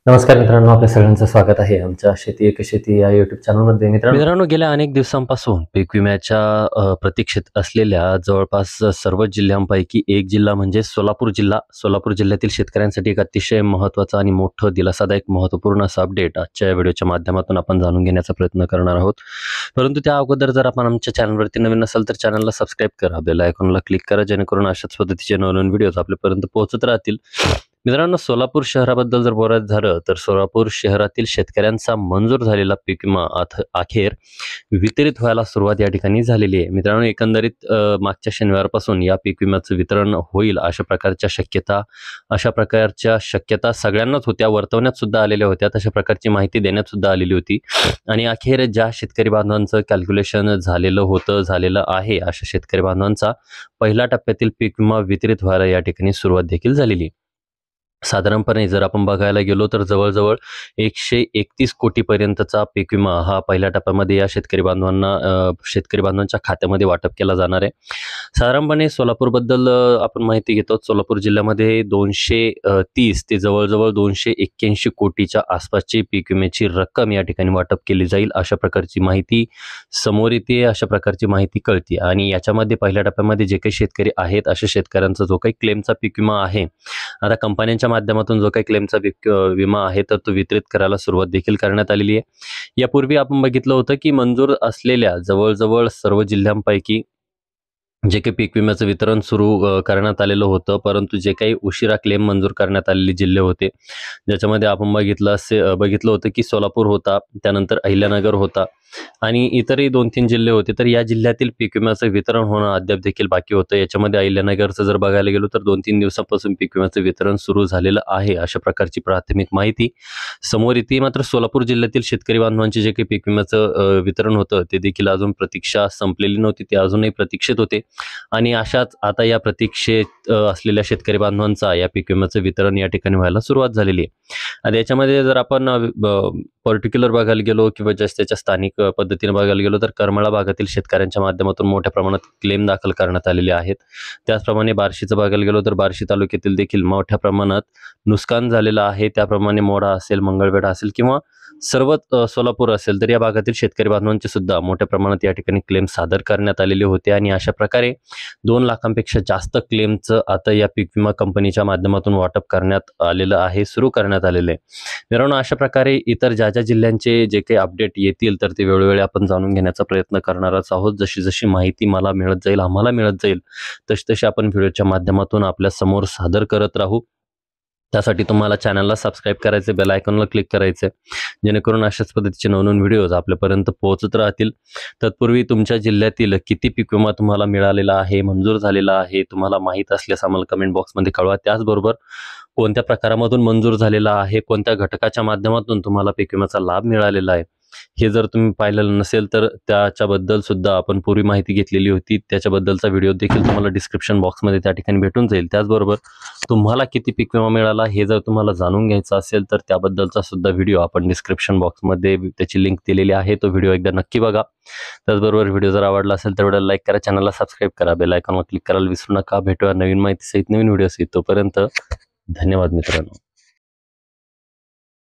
नमस्कार मित्रांनो, आपल्या सगळ्यांचं स्वागत आहे आमच्या शेती एक शेती या युट्यूब चॅनलमध्ये. मित्रांनो, गेल्या अनेक दिवसांपासून पीक विम्याच्या प्रतीक्षेत असलेल्या जवळपास सर्व जिल्ह्यांपैकी एक जिल्हा म्हणजे सोलापूर जिल्हा. सोलापूर जिल्ह्यातील शेतकऱ्यांसाठी एक अतिशय महत्त्वाचं आणि मोठं दिलासादायक महत्त्वपूर्ण असं अपडेट आजच्या या व्हिडिओच्या माध्यमातून आपण जाणून घेण्याचा प्रयत्न करणार आहोत. परंतु त्या अगोदर जर आपण आमच्या चॅनलवरती नवीन असाल तर चॅनलला सबस्क्राईब करा, बेल आयकॉनला क्लिक करा, जेणेकरून अशाच पद्धतीचे नवनवीन व्हिडिओज आपल्यापर्यंत पोहोचत राहतील. मित्रांनो, सोलापूर शहराबद्दल जर बोलायचं झालं तर सोलापूर शहरातील शेतकऱ्यांचा मंजूर झालेला पीक विमा अखेर वितरित व्हायला सुरुवात या ठिकाणी झालेली आहे. मित्रांनो, एकंदरीत मागच्या शनिवारपासून या पीक विम्याचं वितरण होईल अशा प्रकारच्या शक्यता सगळ्यांनाच होत्या, वर्तवण्यात सुद्धा आलेल्या होत्या, तशा प्रकारची माहिती देण्यात सुद्धा आलेली होती. आणि अखेर ज्या शेतकरी बांधवांचं कॅल्क्युलेशन झालेलं आहे अशा शेतकरी बांधवांचा पहिल्या टप्प्यातील पीक विमा वितरित व्हायला या ठिकाणी सुरुवात देखील झालेली. साधारणपणे जर आपण बघायला गेलो तर जवळजवळ 131 कोटीपर्यंतचा पीक विमा हा पहिल्या टप्प्यामध्ये या शेतकरी बांधवांच्या खात्यामध्ये वाटप केला जाणार आहे. साधारणपणे सोलापूरबद्दल आपण माहिती घेतो. सोलापूर जिल्ह्यामध्ये 230 ते जवळजवळ 281 कोटीच्या आसपासची पीक विम्याची रक्कम या ठिकाणी वाटप केली जाईल अशा प्रकारची माहिती समोर येते, अशा प्रकारची माहिती कळते. आणि याच्यामध्ये पहिल्या टप्प्यामध्ये जे काही शेतकरी आहेत अशा शेतकऱ्यांचा जो काही क्लेमचा पीक विमा आहे, आता कंपन्यांच्या माध्यमातून जो काही क्लेमचा विमा आहे तर तो वितरित करायला सुरुवात देखील करण्यात आलेली आहे. यापूर्वी आपण बघितलं होतं की मंजूर असलेल्या जवळजवळ सर्व जिल्ह्यांपैकी जे काही पीक विम्याचं वितरण सुरू करण्यात आलेलं होतं, परंतु जे काही उशिरा क्लेम मंजूर करण्यात आलेले जिल्हे होते, ज्याच्यामध्ये आपण बघितलं होतं की सोलापूर होता, त्यानंतर अहिल्यानगर होता आणि इतरही 2-3 जिल्हे होते. तर या जिल्ह्यातील पीक विम्याचं वितरण होणं अद्याप देखील बाकी होतं. याच्यामध्ये अहिल्यानगरचं जर बघायला गेलो तर 2-3 दिवसापासून पीक विम्याचं वितरण सुरू झालेलं आहे अशा प्रकारची प्राथमिक माहिती समोर येते. मात्र सोलापूर जिल्ह्यातील शेतकरी बांधवांचे जे काही पीक विम्याचं वितरण होतं ते देखील अजून प्रतीक्षा संपलेली नव्हती, ते अजूनही प्रतीक्षेत होते. आणि अशाच आता या प्रतीक्षेत असलेल्या शेतकरी बांधवांचा या पीक विम्याचं वितरण या ठिकाणी व्हायला सुरुवात झालेली आहे. आणि याच्यामध्ये जर आपण पर्टिक्युलर बघायला गेलो किंवा त्याच्या स्थानिक पद्धतीने बघायला गेलो तर करमाळा भागातील शेतकऱ्यांच्या माध्यमातून मोठ्या प्रमाणात क्लेम दाखल करण्यात आलेले आहेत. त्याचप्रमाणे बार्शीचं बघायला गेलो तर बार्शी तालुक्यातील देखील मोठ्या प्रमाणात नुकसान झालेलं आहे. त्याप्रमाणे मोढा असेल, मंगळवेढा असेल किंवा सर्वच सोलापूर असेल तर या भागातील शेतकरी बांधवांचे सुद्धा मोठ्या प्रमाणात या ठिकाणी क्लेम सादर करण्यात आलेले होते. आणि अशा प्रकारे 2 लाखांपेक्षा जास्त क्लेमचं आता या पीक विमा कंपनीच्या माध्यमातून वाटप करण्यात आलेलं आहे, सुरू करण्यात आलेलं आहे. मित्रांनो, अशा प्रकारे इतर ज्या जिल्ह्यांचे जे काही अपडेट येतील तर ते वेळोवेळी आपण जाणून घेण्याचा प्रयत्न करणारच आहोत. जशी जशी माहिती मला मिळत जाईल, आम्हाला मिळत जाईल, तशी आपण व्हिडिओच्या माध्यमातून आपल्या समोर सादर करत राहू. त्यासाठी तुम्हाला चॅनलला सबस्क्राईब करायचे, बेल आयकॉनला क्लिक करायचे, जेणेकरून अशाच पद्धतीचे नवनवीन व्हिडिओज आपल्यापर्यंत पोहोचत राहतील. तत्पूर्वी तुमच्या जिल्ह्यातील किती पीक विमा तुम्हाला मिळालेला आहे, मंजूर झालेला आहे, तुम्हाला माहीत असल्यास आम्हाला कमेंट बॉक्समध्ये कळवा. त्याचबरोबर कोणत्या प्रकारामधून मंजूर झालेला आहे, कोणत्या घटकाच्या माध्यमातून तुम्हाला पीक विम्याचा लाभ मिळालेला आहे, हे जर तुम्ही पाहिलेलं नसेल तर त्याच्याबद्दल सुद्धा आपण पूर्वी माहिती घेतलेली होती. त्याच्याबद्दलचा व्हिडिओ देखील तुम्हाला डिस्क्रिप्शन बॉक्समध्ये त्या ठिकाणी भेटून जाईल. त्याचबरोबर तुम्हाला किती पीक विमा मिळाला हे जर तुम्हाला जाणून घ्यायचं असेल तर त्याबद्दलचा सुद्धा व्हिडिओ आपण डिस्क्रिप्शन बॉक्समध्ये त्याची लिंक दिलेली आहे, तो व्हिडिओ एकदा नक्की बघा. त्याचबरोबर व्हिडिओ जर आवडला असेल तर व्हिडिओला लाईक करा, चॅनलला सबस्क्राईब करा, बेल आयकॉनवर क्लिक करायला विसरू नका. भेटूया नवीन माहितीसहित, नवीन व्हिडिओसहित. तोपर्यंत धन्यवाद मित्रांनो.